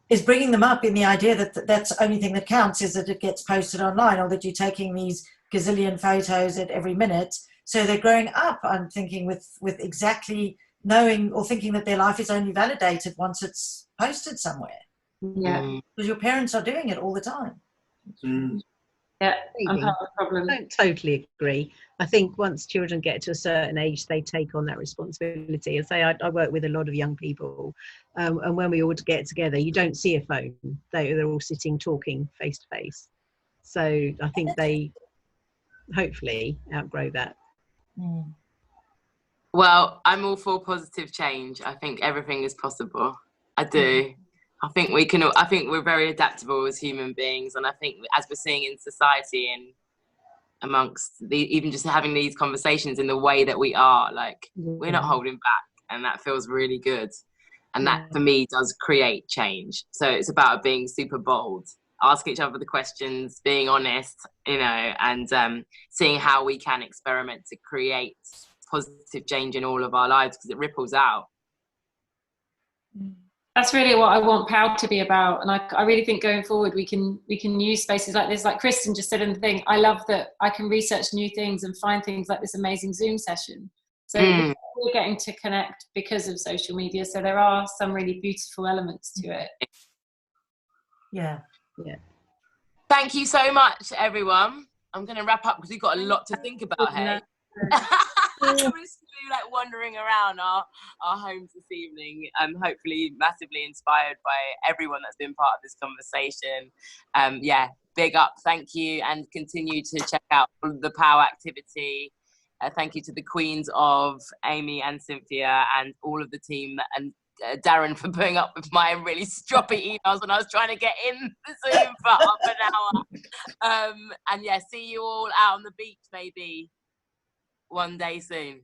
is bringing them up in the idea that that's the only thing that counts, is that it gets posted online, or that you're taking these gazillion photos at every minute. So they're growing up, I'm thinking, with exactly knowing or thinking that their life is only validated once it's posted somewhere. Yeah. Because your parents are doing it all the time. Yeah, I'm part of the problem. I don't totally agree. I think once children get to a certain age, they take on that responsibility. And say, I work with a lot of young people, and when we all get together, you don't see a phone. They're all sitting, talking face to face. So I think they hopefully outgrow that. Well, I'm all for positive change. I think everything is possible. I do. I think we're very adaptable as human beings, and I think as we're seeing in society and amongst even just having these conversations in the way that we are, like, we're not holding back, and that feels really good. And that for me does create change. So it's about being super bold, asking each other the questions, being honest, and seeing how we can experiment to create positive change in all of our lives, because it ripples out. That's really what I want POW to be about, and I really think going forward we can use spaces like this, like Kristen just said in the thing. I love that I can research new things and find things like this amazing Zoom session. So we're getting to connect because of social media. So there are some really beautiful elements to it. Yeah. Thank you so much, everyone. I'm going to wrap up because we've got a lot to think about. Hey. We're still like wandering around our homes this evening, hopefully massively inspired by everyone that's been part of this conversation. Big up, thank you, and continue to check out the POW activity. Thank you to the queens of Amy and Cynthia and all of the team, and Darren for putting up with my really stroppy emails when I was trying to get in the Zoom for half an hour. And see you all out on the beach maybe one day soon.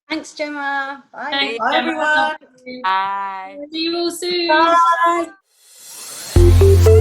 Thanks, Gemma. Bye. Thanks, Bye, everyone. Bye. See you all soon. Bye.